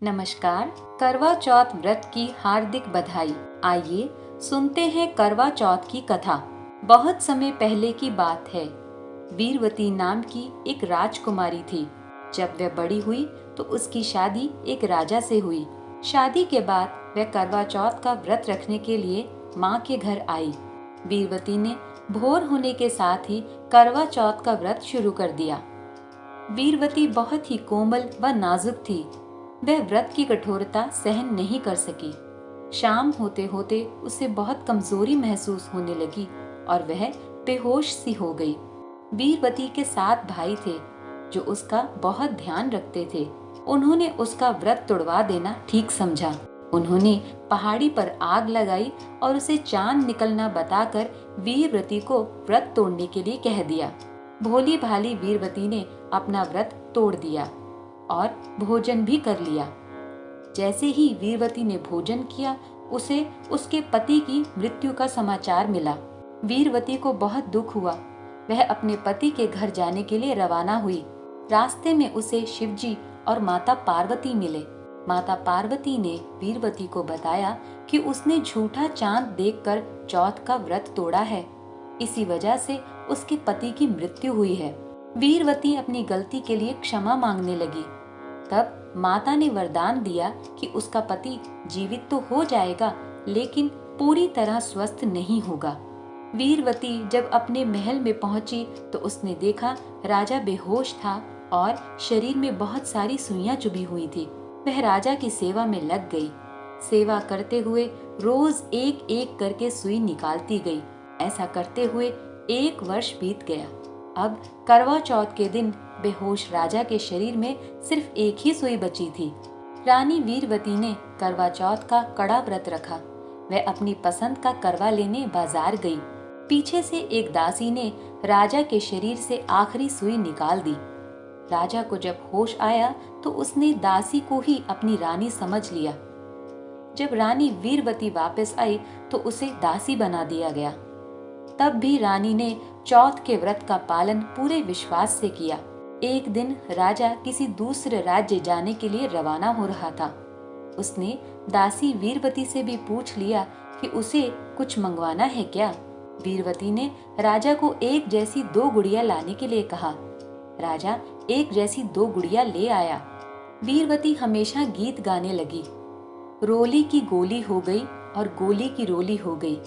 नमस्कार। करवा चौथ व्रत की हार्दिक बधाई। आइए सुनते हैं करवा चौथ की कथा। बहुत समय पहले की बात है। वीरवती नाम की एक राजकुमारी थी। जब वह बड़ी हुई तो उसकी शादी एक राजा से हुई। शादी के बाद वह करवा चौथ का व्रत रखने के लिए माँ के घर आई। वीरवती ने भोर होने के साथ ही करवा चौथ का व्रत शुरू कर दिया। वीरवती बहुत ही कोमल व नाजुक थी। वह व्रत की कठोरता सहन नहीं कर सकी। शाम होते होते उसे बहुत कमजोरी महसूस होने लगी और वह बेहोश सी हो गई। वीरवती के 7 भाई थे जो उसका बहुत ध्यान रखते थे। उन्होंने उसका व्रत तुड़वा देना ठीक समझा। उन्होंने पहाड़ी पर आग लगाई और उसे चांद निकलना बताकर वीरवती को व्रत तोड़ने के लिए कह दिया। भोली भाली वीरवती ने अपना व्रत तोड़ दिया और भोजन भी कर लिया। जैसे ही वीरवती ने भोजन किया, उसे उसके पति की मृत्यु का समाचार मिला। वीरवती को बहुत दुख हुआ। वह अपने पति के घर जाने के लिए रवाना हुई। रास्ते में उसे शिवजी और माता पार्वती मिले। माता पार्वती ने वीरवती को बताया कि उसने झूठा चांद देखकर चौथ का व्रत तोड़ा है। इसी वजह से उसके पति की मृत्यु हुई है। वीरवती अपनी गलती के लिए क्षमा मांगने लगी। तब माता ने वरदान दिया कि उसका पति जीवित तो हो जाएगा, लेकिन पूरी तरह स्वस्थ नहीं होगा। वीरवती जब अपने महल में पहुंची तो उसने देखा राजा बेहोश था और शरीर में बहुत सारी सुइयां चुभी हुई थी। वह राजा की सेवा में लग गई। सेवा करते हुए रोज एक एक करके सुई निकालती गई। ऐसा करते हुए 1 वर्ष बीत गया। अब करवा चौथ के दिन बेहोश राजा के शरीर में सिर्फ एक ही सुई बची थी। रानी वीरवती ने करवा चौथ का कड़ा व्रत रखा। वह अपनी पसंद का करवा लेने बाजार गई। पीछे से एक दासी ने राजा के शरीर से आखिरी सुई निकाल दी। राजा को जब होश आया तो उसने दासी को ही अपनी रानी समझ लिया। जब रानी वीरवती वापस आई तो उसे दासी बना दिया गया। तब भी रानी ने चौथ के व्रत का पालन पूरे विश्वास से किया। एक दिन राजा किसी दूसरे राज्य जाने के लिए रवाना हो रहा था। उसने दासी वीरवती से भी पूछ लिया कि उसे कुछ मंगवाना है क्या। वीरवती ने राजा को एक जैसी 2 गुड़िया लाने के लिए कहा। राजा एक जैसी 2 गुड़िया ले आया। वीरवती हमेशा गीत गाने लगी। रोली की गोली हो गई और गोली की रोली हो गई,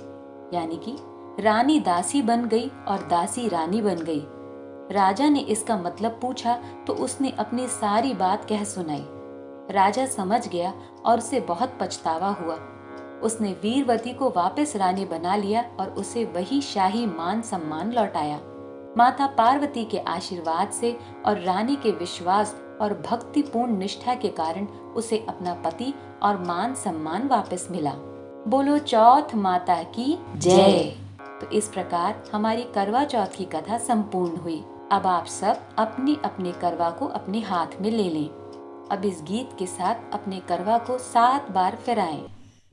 यानी कि रानी दासी बन गई और दासी रानी बन गई। राजा ने इसका मतलब पूछा तो उसने अपनी सारी बात कह सुनाई। राजा समझ गया और उसे बहुत पछतावा हुआ। उसने वीरवती को वापस रानी बना लिया और उसे वही शाही मान सम्मान लौटाया। माता पार्वती के आशीर्वाद से और रानी के विश्वास और भक्तिपूर्ण निष्ठा के कारण उसे अपना पति और मान सम्मान वापस मिला। बोलो चौथ माता की जय। तो इस प्रकार हमारी करवा चौथ की कथा संपूर्ण हुई। अब आप सब अपनी अपने करवा को अपने हाथ में ले लें। अब इस गीत के साथ अपने करवा को 7 बार फिराएं।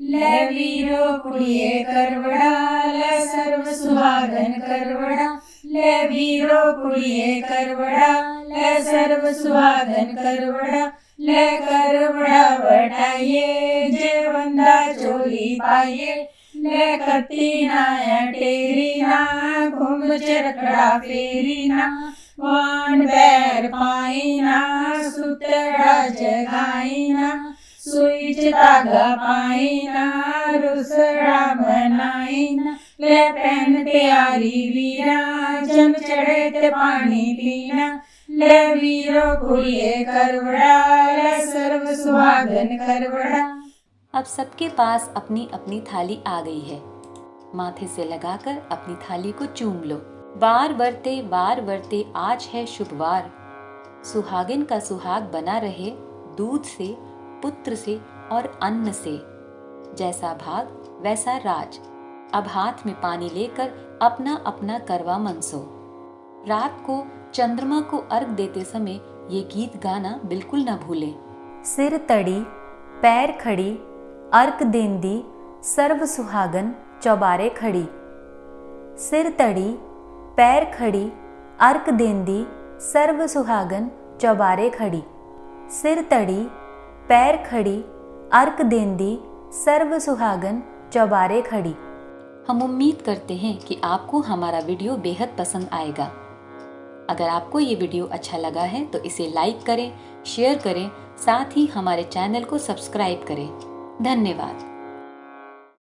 ले वीरो कुड़िए करवड़ा, ले सर्व सुहागन करवड़ा। ले वीरो कुड़िए करवड़ा, ले सर्व सुहागन करवड़ा। ले करवड़ा बटाइए, जे बंदा चोली पाइए। ले कत्ती ना टेरी ना, घुम चरखड़ा फेरी ना। वान बैर पाई ना, सुतड़ा जगाई ना। सुई धागा पाई ना, रुसड़ा मनाई ना। ले पैन प्यारी वीरा, जन चढ़े ते पानी पीना। ले वीरो कुड़िए करवड़ा, ले सर्व सुहागन करवड़ा। अब सबके पास अपनी अपनी थाली आ गई है। माथे से लगाकर अपनी थाली को चूम लो। वार वरते आज है शुभवार। सुहागिन का सुहाग बना रहे दूध से, पुत्र से और अन्न से। जैसा भाग वैसा राज। अब हाथ में पानी लेकर अपना अपना करवा मनसो। रात को चंद्रमा को अर्घ देते समय ये गीत गाना बिल्कुल न भूलें। सिर तड़ी पैर खड़ी, अर्घ देंदी सर्व सुहागन चौबारे खड़ी। सिर तड़ी पैर खड़ी, अर्घ देंदी सर्व सुहागन चौबारे खड़ी। सिर तड़ी पैर खड़ी अर्क देंदी सर्व सुहागन चौबारे खड़ी। हम उम्मीद करते हैं कि आपको हमारा वीडियो बेहद पसंद आएगा। अगर आपको ये वीडियो अच्छा लगा है तो इसे लाइक करें, शेयर करें, साथ ही हमारे चैनल को सब्सक्राइब करें। धन्यवाद।